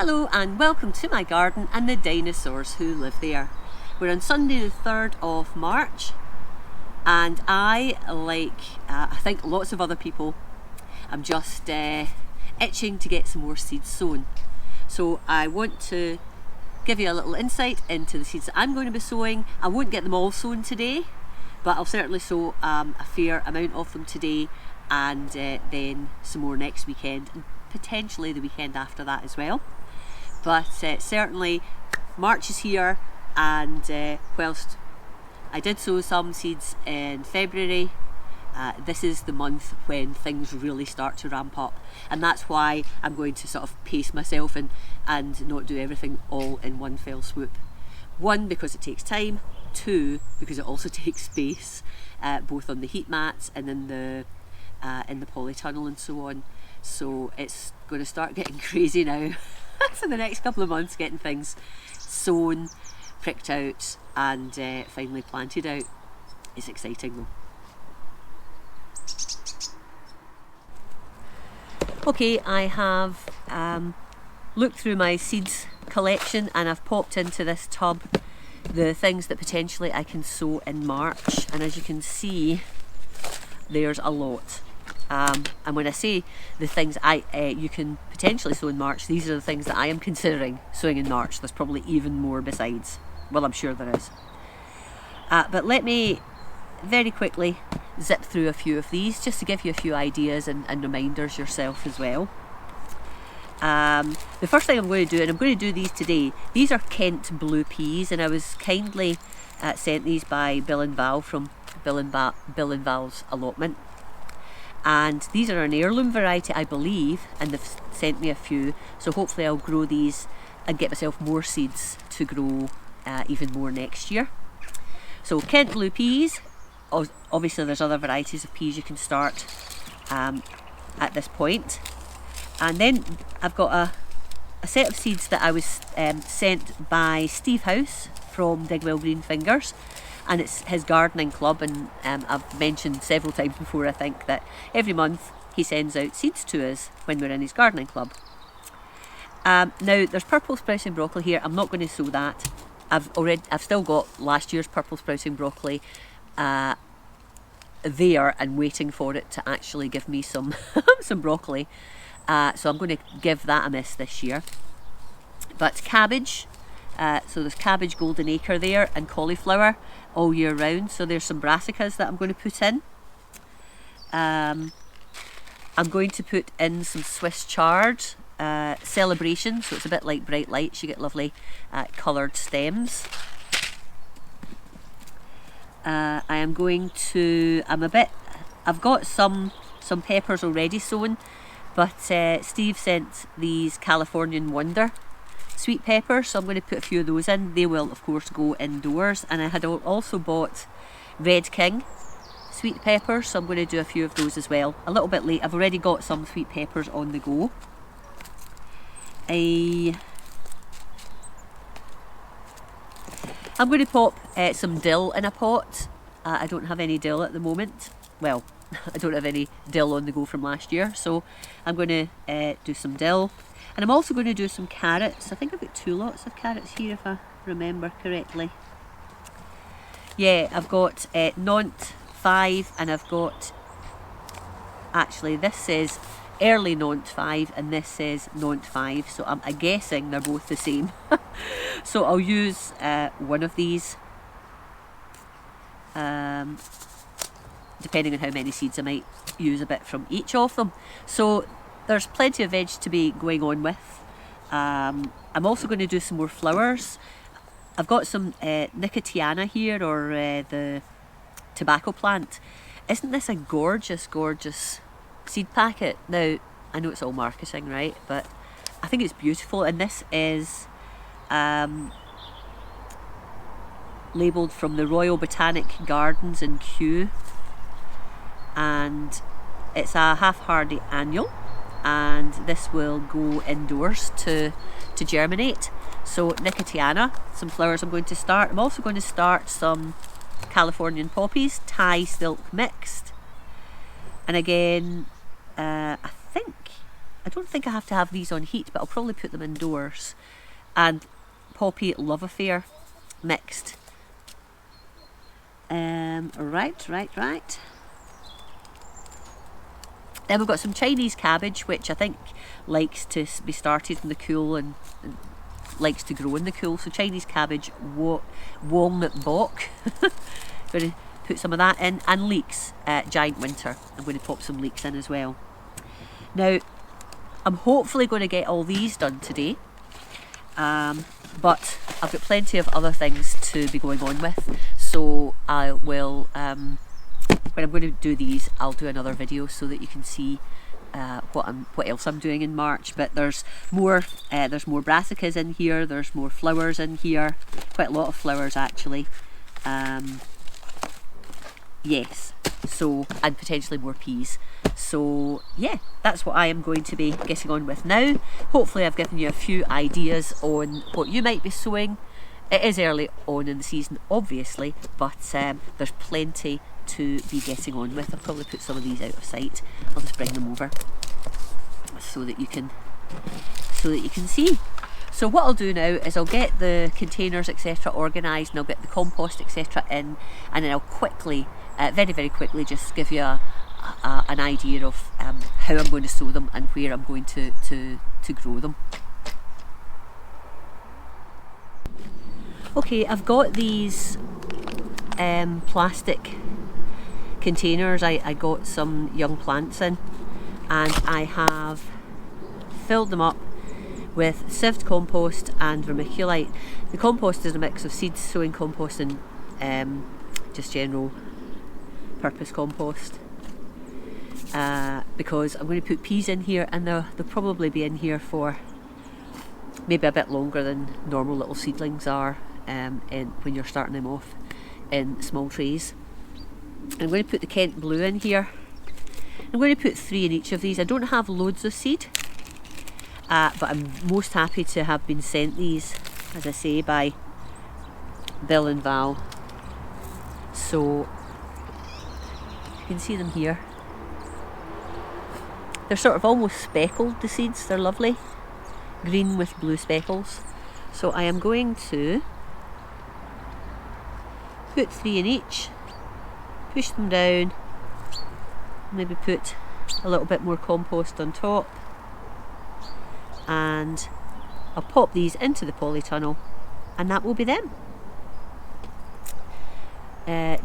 Hello and welcome to my garden and the dinosaurs who live there. We're on Sunday the 3rd of March and I, like I think lots of other people, I'm just itching to get some more seeds sown. So I want to give you a little insight into the seeds that I'm going to be sowing. I won't get them all sown today, but I'll certainly sow a fair amount of them today and then some more next weekend and potentially the weekend after that as well. But certainly March is here, and whilst I did sow some seeds in February, this is the month when things really start to ramp up, and that's why I'm going to sort of pace myself and not do everything all in one fell swoop. One, because it takes time. Two, because it also takes space, both on the heat mats and in the polytunnel and so on. So it's going to start getting crazy now for the next couple of months, getting things sown, pricked out and finally planted out. It's exciting though. Okay, I have looked through my seeds collection and I've popped into this tub the things that potentially I can sow in March, and as you can see there's a lot. And when I say the things you can potentially sow in March, these are the things that I am considering sowing in March. There's probably even more besides. Well, I'm sure there is. But let me very quickly zip through a few of these just to give you a few ideas and reminders yourself as well. The first thing I'm going to do, and I'm going to do these today, these are Kent blue peas, and I was kindly sent these by Bill and Val from Bill and Val's allotment. And these are an heirloom variety, I believe, and they've sent me a few, so hopefully I'll grow these and get myself more seeds to grow even more next year. So Kent blue peas, obviously there's other varieties of peas you can start at this point. And then I've got a set of seeds that I was sent by Steve House from Digwell Green Fingers, and it's his gardening club, and I've mentioned several times before I think that every month he sends out seeds to us when we're in his gardening club. Now there's purple sprouting broccoli here. I'm not going to sow that. I've still got last year's purple sprouting broccoli there and waiting for it to actually give me some some broccoli. So I'm going to give that a miss this year. But cabbage, so there's cabbage golden acre there, and cauliflower all year round. So there's some brassicas that I'm going to put in. I'm going to put in some Swiss chard, celebration, so it's a bit like bright lights. You get lovely coloured stems. I've got some peppers already sown, but Steve sent these Californian Wonder sweet peppers, so I'm going to put a few of those in. They will of course go indoors, and I had also bought Red King sweet peppers, so I'm going to do a few of those as well. A little bit late, I've already got some sweet peppers on the go. I'm going to pop some dill in a pot. I don't have any dill at the moment. Well, I don't have any dill on the go from last year, so I'm going to do some dill. And I'm also going to do some carrots. I think I've got 2 lots of carrots here if I remember correctly. Yeah, I've got Nantes 5, and I've got, actually this says early Nantes 5 and this says Nantes 5, so I'm guessing they're both the same. So I'll use one of these. Depending on how many seeds, I might use a bit from each of them. So there's plenty of veg to be going on with. I'm also going to do some more flowers. I've got some Nicotiana here, or the tobacco plant. Isn't this a gorgeous, gorgeous seed packet? Now, I know it's all marketing, right? But I think it's beautiful, and this is labelled from the Royal Botanic Gardens in Kew, and it's a half-hardy annual, and this will go indoors to germinate. So Nicotiana, some flowers I'm going to start. I'm also going to start some Californian poppies, Thai silk mixed, and again I think I don't think I have to have these on heat, but I'll probably put them indoors. And poppy love affair mixed. Right. Then we've got some Chinese cabbage, which I think likes to be started in the cool and likes to grow in the cool. So Chinese cabbage, walnut bok. Going to put some of that in, and leeks, giant winter. I'm going to pop some leeks in as well. Now, I'm hopefully going to get all these done today, but I've got plenty of other things to be going on with. So I will, when I'm going to do these, I'll do another video so that you can see what else I'm doing in March. But there's more brassicas in here. There's more flowers in here. Quite a lot of flowers actually. Yes. So, and potentially more peas. So yeah, that's what I am going to be getting on with now. Hopefully I've given you a few ideas on what you might be sowing. It is early on in the season, obviously, but there's plenty to be getting on with. I'll probably put some of these out of sight. I'll just bring them over so that you can see. So what I'll do now is I'll get the containers etc organised, and I'll get the compost etc in, and then I'll quickly, very quickly, just give you an idea of how I'm going to sow them and where I'm going to grow them. Okay, I've got these plastic containers I got some young plants in, and I have filled them up with sieved compost and vermiculite. The compost is a mix of seed sowing compost and just general purpose compost, because I'm going to put peas in here, and they'll probably be in here for maybe a bit longer than normal little seedlings are when you're starting them off in small trays. I'm going to put the Kent Blue in here. I'm going to put 3 in each of these. I don't have loads of seed, but I'm most happy to have been sent these, as I say, by Bill and Val. So you can see them here. They're sort of almost speckled, the seeds. They're lovely, green with blue speckles. So I am going to put 3 in each, push them down, maybe put a little bit more compost on top, and I'll pop these into the polytunnel, and that will be them.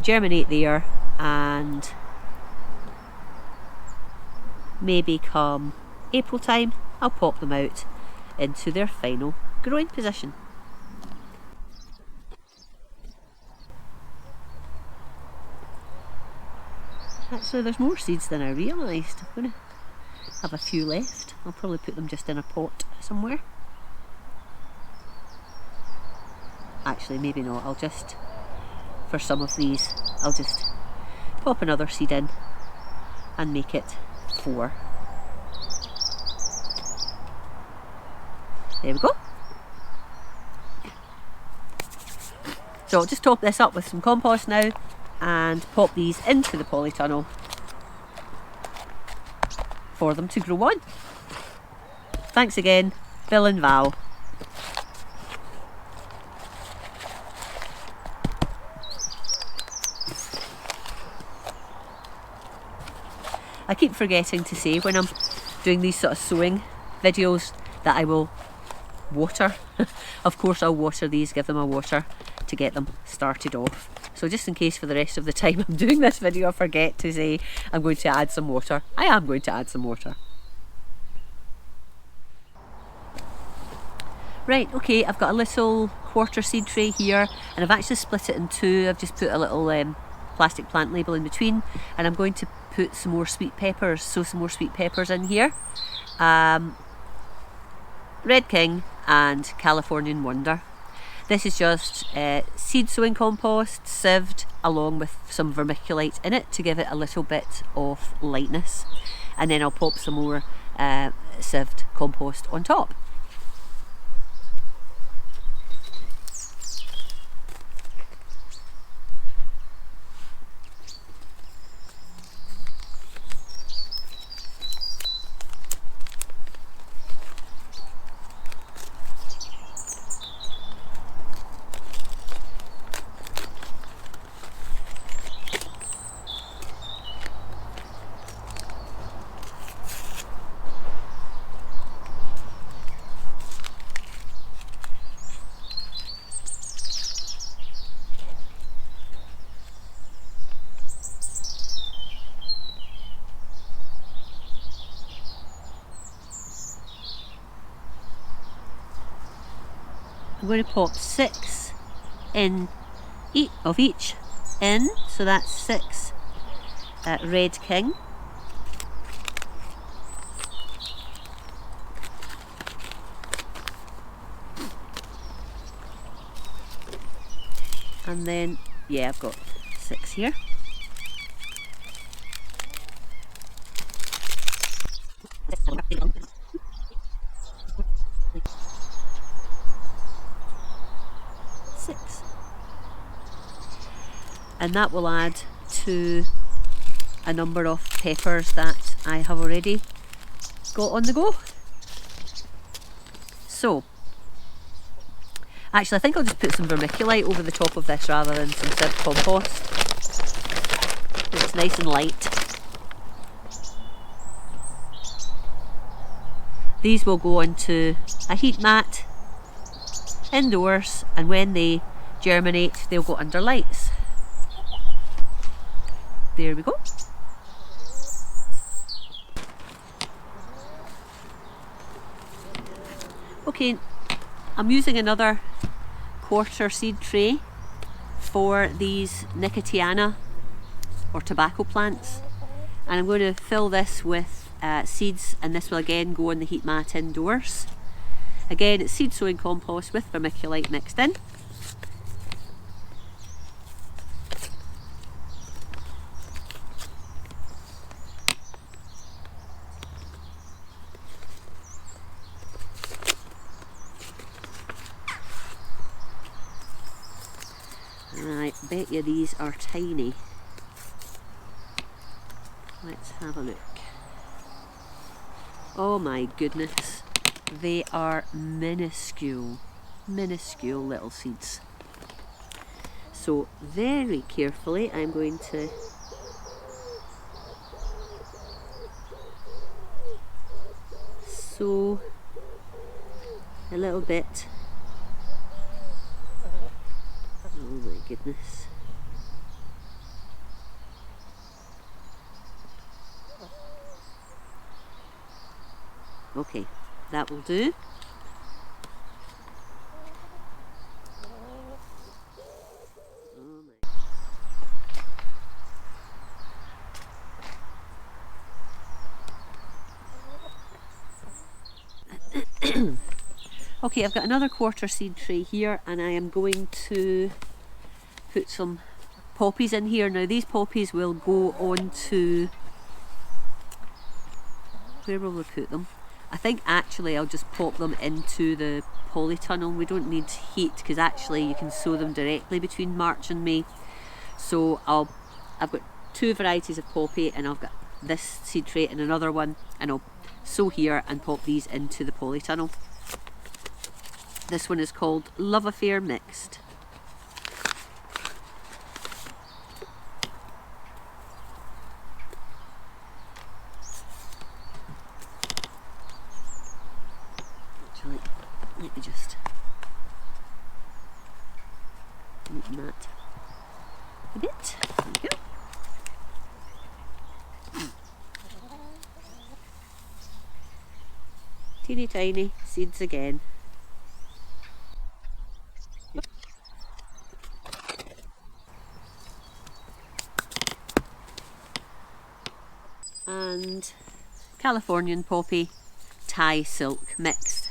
Germinate there, and maybe come April time I'll pop them out into their final growing position. Actually, there's more seeds than I realised. I'm going to have a few left. I'll probably put them just in a pot somewhere. Actually, maybe not. I'll just, for some of these, I'll just pop another seed in and make it 4. There we go. So I'll just top this up with some compost now and pop these into the polytunnel for them to grow on. Thanks again, Bill and Val. I keep forgetting to say when I'm doing these sort of sowing videos that I will water. Of course I'll water these, give them a water to get them started off. So just in case for the rest of the time I'm doing this video I forget to say I'm going to add some water, I am going to add some water. Right, okay, I've got a little quarter seed tray here, and I've actually split it in 2. I've just put a little plastic plant label in between, and I'm going to put some more sweet peppers, sow some more sweet peppers in here. Red King and Californian Wonder. This is just seed sowing compost, sieved, along with some vermiculite in it to give it a little bit of lightness. And then I'll pop some more sieved compost on top. I'm going to pop 6 in of each in, so that's 6 Red King. And then, yeah, I've got 6 here. And that will add to a number of peppers that I have already got on the go. So, actually I think I'll just put some vermiculite over the top of this rather than some sieved compost. It's nice and light. These will go onto a heat mat indoors, and when they germinate they'll go under lights. There we go. Okay, I'm using another quarter seed tray for these Nicotiana or tobacco plants, and I'm going to fill this with seeds, and this will again go on the heat mat indoors. Again, it's seed sowing compost with vermiculite mixed in. I bet you these are tiny. Let's have a look. Oh my goodness, they are minuscule, minuscule little seeds. So very carefully I'm going to sow a little bit. Oh my goodness. Okay, that will do. Oh my. Okay, I've got another quarter seed tray here, and I am going to put some poppies in here. Now these poppies will go on to, where will we put them? I think actually I'll just pop them into the polytunnel. We don't need heat because actually you can sow them directly between March and May. So I've got 2 varieties of poppy, and I've got this seed tray and another one, and I'll sow here and pop these into the polytunnel. This one is called Love Affair Mixed. Let me just neaten that a bit. There we go. Teeny tiny seeds again. And Californian poppy, Thai silk mixed.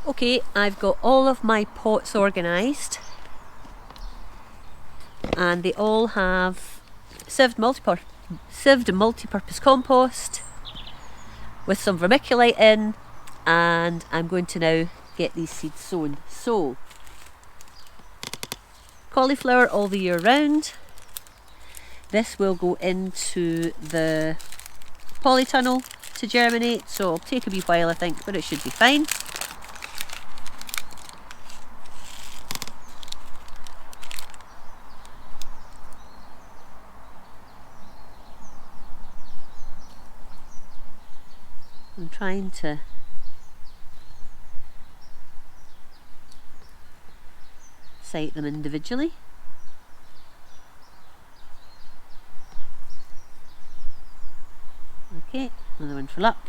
Okay, I've got all of my pots organised, and they all have sieved multi-purpose compost with some vermiculite in, and I'm going to now get these seeds sown. So, cauliflower all the year round. This will go into the polytunnel to germinate, so it'll take a wee while I think, but it should be fine. trying to site them individually. Okay, another one for luck.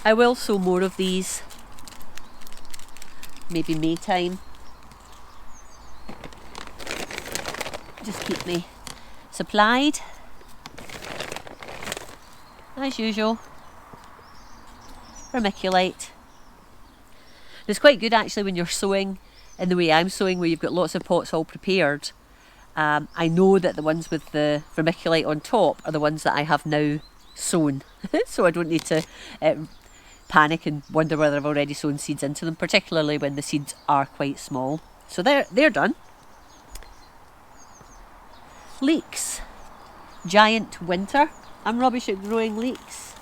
I will sow more of these, maybe May time. Just keep me supplied, as usual. Vermiculite. It's quite good actually when you're sowing in the way I'm sowing, where you've got lots of pots all prepared. I know that the ones with the vermiculite on top are the ones that I have now sown, so I don't need to panic and wonder whether I've already sown seeds into them, particularly when the seeds are quite small. So they're done. Leeks. Giant winter. I'm rubbish at growing leeks.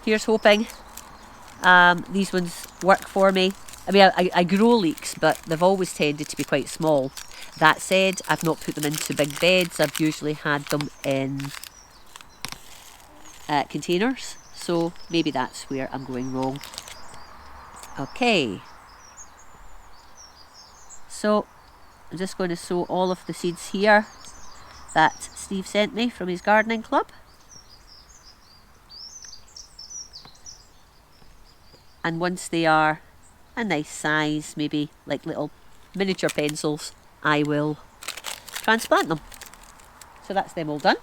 Here's hoping these ones work for me. I mean, I grow leeks, but they've always tended to be quite small. That said, I've not put them into big beds. I've usually had them in containers. So maybe that's where I'm going wrong. Okay. So I'm just going to sow all of the seeds here that Steve sent me from his gardening club. And once they are a nice size, maybe like little miniature pencils, I will transplant them. So that's them all done.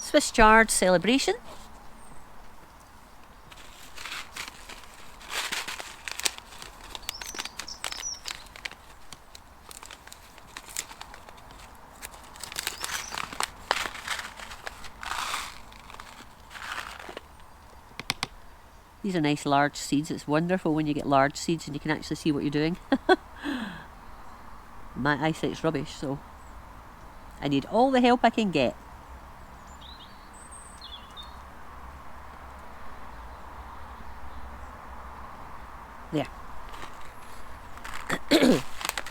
Swiss chard celebration. These are nice large seeds. It's wonderful when you get large seeds and you can actually see what you're doing. My eyesight's rubbish, so I need all the help I can get. There.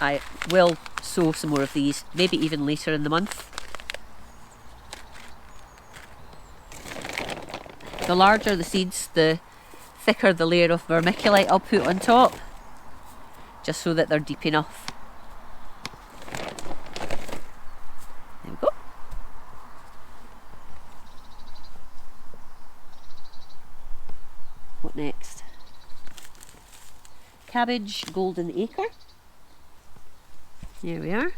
I will sow some more of these, maybe even later in the month. The larger the seeds, the thicker the layer of vermiculite I'll put on top, just so that they're deep enough. There we go. What next? Cabbage golden acre. There we are.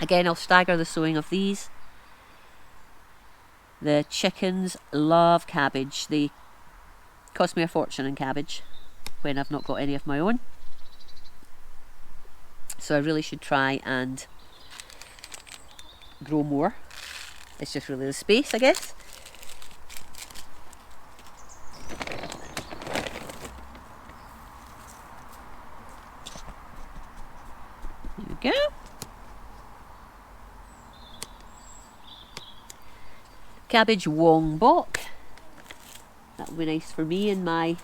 Again, I'll stagger the sowing of these. The chickens love cabbage. They cost me a fortune in cabbage when I've not got any of my own. So I really should try and grow more. It's just really the space, I guess. There we go. Cabbage Wong Bok. That will be nice for me in my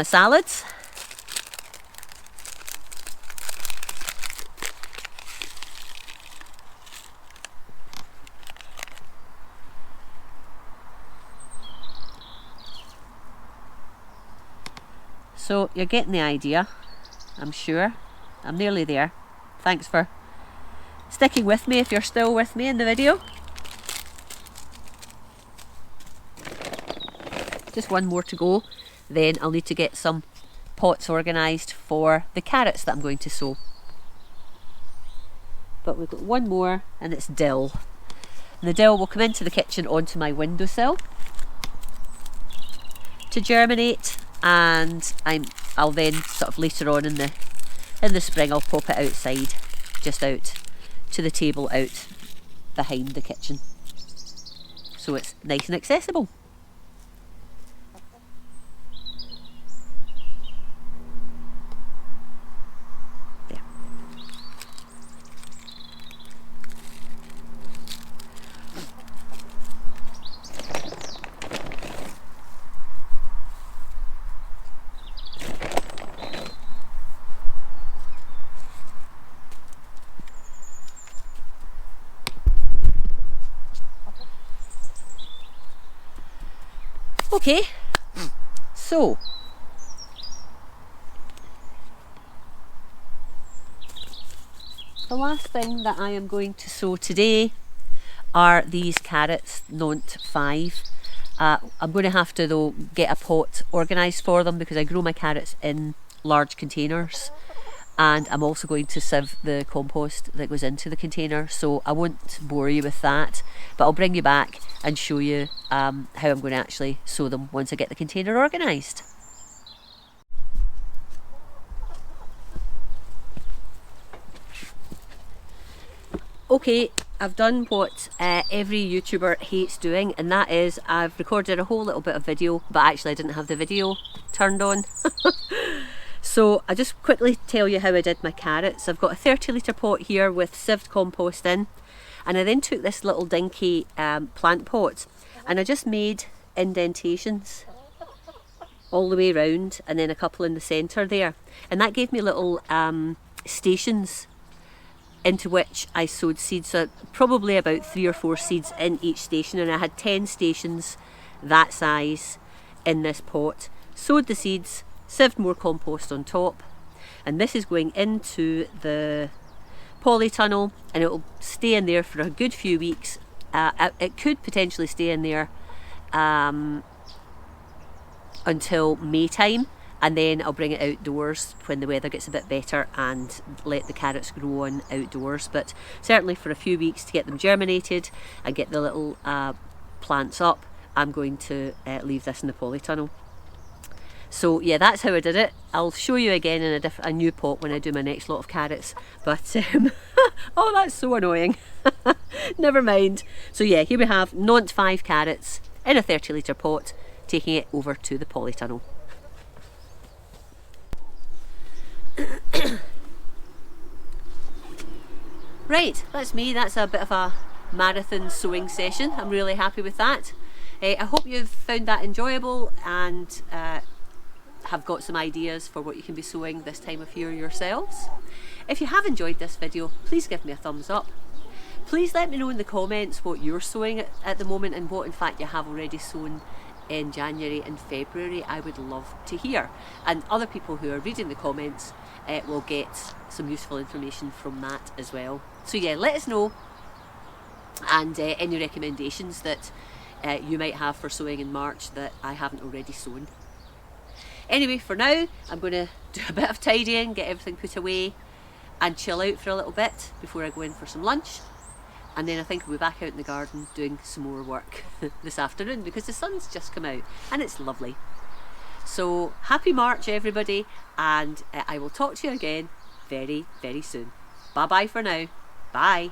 salads. So you're getting the idea, I'm sure. I'm nearly there. Thanks for sticking with me if you're still with me in the video. Just one more to go, then I'll need to get some pots organised for the carrots that I'm going to sow. But we've got one more, and it's dill. And the dill will come into the kitchen onto my windowsill to germinate, and I'll then sort of later on in the spring I'll pop it outside, just out to the table out behind the kitchen, so it's nice and accessible. Okay, so the last thing that I am going to sow today are these carrots, Nont 5. I'm going to have to though get a pot organised for them because I grow my carrots in large containers, and I'm also going to sieve the compost that goes into the container, so I won't bore you with that, but I'll bring you back and show you how I'm going to actually sow them once I get the container organised. Okay, I've done what every YouTuber hates doing, and that is I've recorded a whole little bit of video, but actually I didn't have the video turned on. So I'll just quickly tell you how I did my carrots. I've got a 30-litre pot here with sieved compost in, and I then took this little dinky plant pot and I just made indentations all the way around, and then a couple in the centre there, and that gave me little stations into which I sowed seeds, so probably about 3 or 4 seeds in each station, and I had 10 stations that size in this pot. Sowed the seeds, sieved more compost on top, and this is going into the polytunnel, and it will stay in there for a good few weeks. It could potentially stay in there until May time, and then I'll bring it outdoors when the weather gets a bit better and let the carrots grow on outdoors. But certainly for a few weeks to get them germinated and get the little plants up, I'm going to leave this in the polytunnel. So yeah, that's how I did it. I'll show you again in a new pot when I do my next lot of carrots, but oh, that's so annoying. Never mind. So yeah, here we have Nont 5 carrots in a 30-litre pot, taking it over to the polytunnel. Right, that's me. That's a bit of a marathon sowing session. I'm really happy with that. I hope you've found that enjoyable and have got some ideas for what you can be sowing this time of year yourselves. If you have enjoyed this video, please give me a thumbs up. Please let me know in the comments what you're sowing at the moment and what in fact you have already sown in January and February. I would love to hear, and other people who are reading the comments will get some useful information from that as well. So yeah, let us know, and any recommendations that you might have for sowing in March that I haven't already sown. Anyway, for now I'm going to do a bit of tidying, get everything put away and chill out for a little bit before I go in for some lunch. And then I think I'll be back out in the garden doing some more work this afternoon because the sun's just come out and it's lovely. So happy March everybody, and I will talk to you again very, very soon. Bye bye for now. Bye.